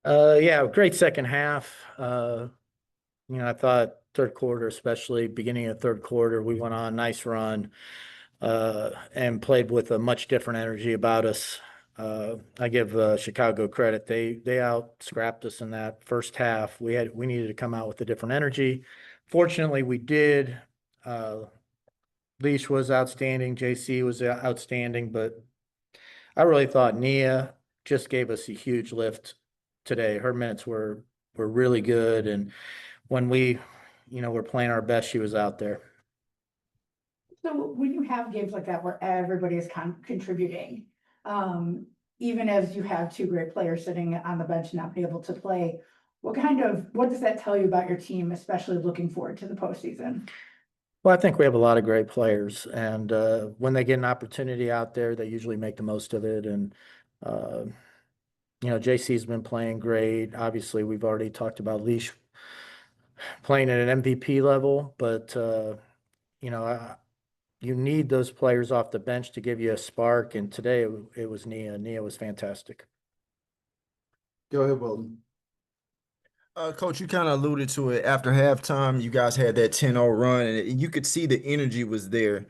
Yeah, great second half. I thought third quarter, especially beginning of third quarter, we went on a nice run and played with a much different energy about us. I give Chicago credit. They out scrapped us in that first half. We needed to come out with a different energy. Fortunately, we did. Uh, Leash was outstanding. JC was outstanding, but I really thought Nia just gave us a huge lift today. Her minutes were really good, and when we were playing our best, she was out there. So when you have games like that where everybody is contributing, um, even as you have two great players sitting on the bench not be able to play, what does that tell you about your team, especially looking forward to the postseason? Well, I think we have a lot of great players, and when they get an opportunity out there, they usually make the most of it. And uh, JC's been playing great. Obviously, we've already talked about Leash playing at an MVP level, but you know, I, you need those players off the bench to give you a spark. And today it was Nia. Nia was fantastic. Go ahead, Weldon. Coach, you kind of alluded to it after halftime. You guys had that 10-0 run, and you could see the energy was there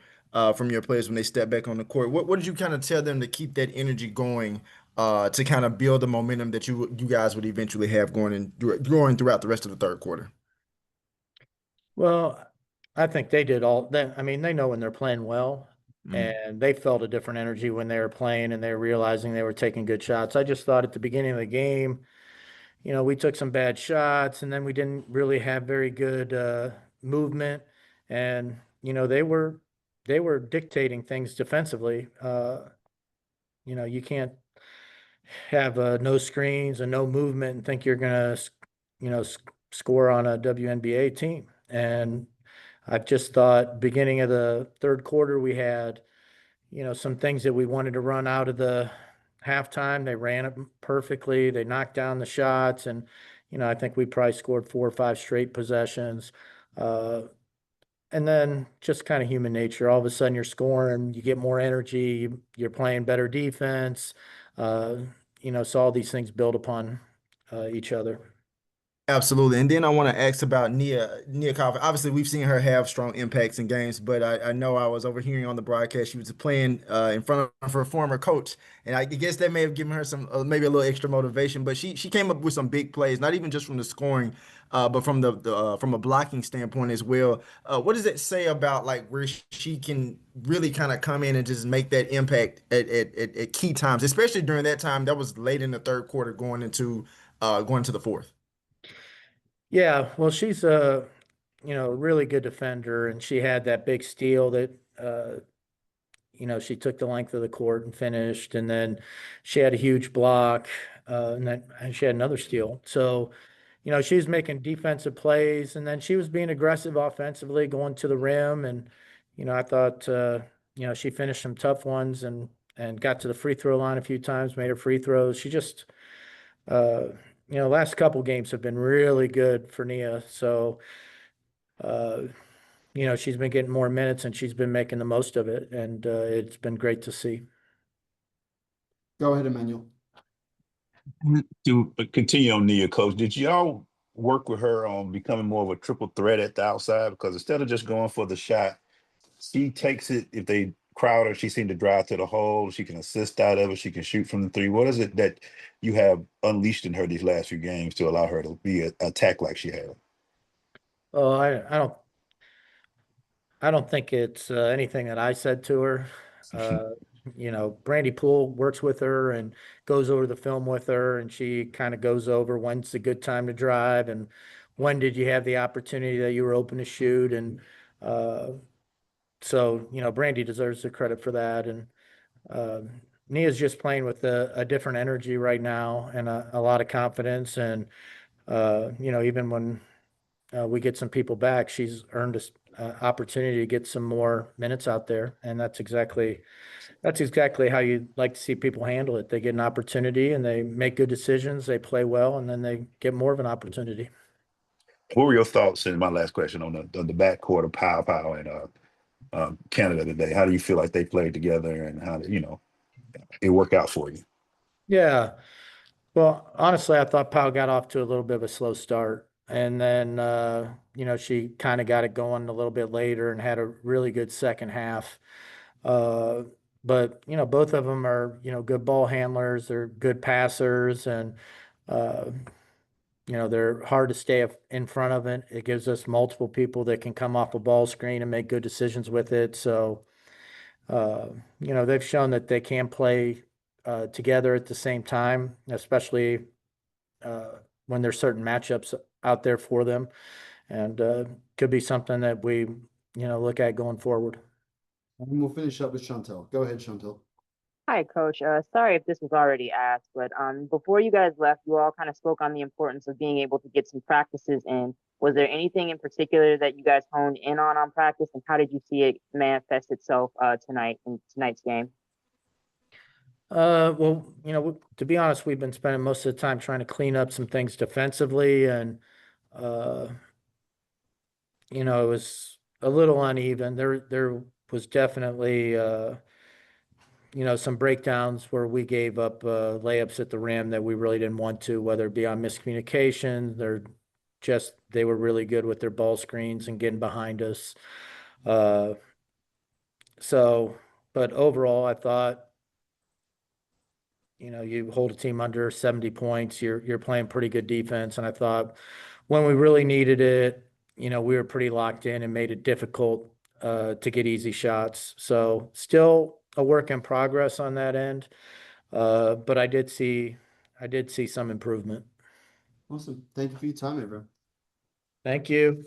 from your players when they stepped back on the court. What did you kind of tell them to keep that energy going to kind of build the momentum that you guys would eventually have going throughout the rest of the third quarter? Well, I think they did all that. I mean, they know when they're playing well, Mm. and they felt a different energy when they were playing and they were realizing they were taking good shots. I just thought at the beginning of the game, we took some bad shots and then we didn't really have very good movement. And, they were dictating things defensively. You can't have no screens and no movement and think you're going to, score on a WNBA team. And I just thought beginning of the third quarter, we had, some things that we wanted to run out of the halftime. They ran it perfectly. They knocked down the shots. And, I think we probably scored 4 or 5 straight possessions. Uh, and then just kind of human nature. All of a sudden you're scoring, you get more energy, you're playing better defense. Uh, so all these things build upon each other. Absolutely. And then I want to ask about Nia Coffey. Obviously, we've seen her have strong impacts in games, but I know I was overhearing on the broadcast she was playing in front of her former coach, and I guess that may have given her some maybe a little extra motivation. But she came up with some big plays, not even just from the scoring, but from the from a blocking standpoint as well. What does it say about like where she can really kind of come in and just make that impact at key times, especially during that time that was late in the third quarter going to the fourth? Yeah, well, she's a really good defender, and she had that big steal that she took the length of the court and finished, and then she had a huge block, and she had another steal. So, she was making defensive plays, and then she was being aggressive offensively, going to the rim, and I thought she finished some tough ones and got to the free throw line a few times, made her free throws. She just uh, last couple games have been really good for Nia. So, uh, she's been getting more minutes and she's been making the most of it. And it's been great to see. Go ahead, Emmanuel. To continue on Nia, coach, did y'all work with her on becoming more of a triple threat at the outside? Because instead of just going for the shot, she takes it. If they crowd her, she seemed to drive to the hole. She can assist out of it. She can shoot from the three. What is it that you have unleashed in her these last few games to allow her to be attack like she has? Oh, I don't think it's anything that I said to her. Uh, Brandy Poole works with her and goes over the film with her, and she kind of goes over when's a good time to drive and when did you have the opportunity that you were open to shoot. And uh, so, Brandy deserves the credit for that. And Nia's just playing with a different energy right now and a lot of confidence. And, even when we get some people back, she's earned an opportunity to get some more minutes out there, and that's exactly how you like to see people handle it. They get an opportunity and they make good decisions, they play well, and then they get more of an opportunity. What were your thoughts? In my last question on the backcourt of Pow and Canada today. How do you feel like they played together and how it worked out for you? Yeah, Well, honestly, I thought Powell got off to a little bit of a slow start. And then, she kind of got it going a little bit later and had a really good second half. Uh, but, both of them are, good ball handlers. They're good passers and, uh, they're hard to stay in front of it. It gives us multiple people that can come off a ball screen and make good decisions with it. So, uh, they've shown that they can play together at the same time, especially when there's certain matchups out there for them, and could be something that we, look at going forward. And we'll finish up with Chantel. Go ahead, Chantel. Hi, Coach. Sorry if this was already asked, but before you guys left, you all kind of spoke on the importance of being able to get some practices in. Was there anything in particular that you guys honed in on practice, and how did you see it manifest itself tonight in tonight's game? Well, to be honest, we've been spending most of the time trying to clean up some things defensively, and uh, it was a little uneven. There was definitely some breakdowns where we gave up layups at the rim that we really didn't want to, whether it be on miscommunication, they were really good with their ball screens and getting behind us. Uh, so, but overall, I thought, you hold a team under 70 points, you're playing pretty good defense. And I thought when we really needed it, we were pretty locked in and made it difficult to get easy shots. So still a work in progress on that end. But I did see some improvement. Awesome. Thank you for your time, everyone. Thank you.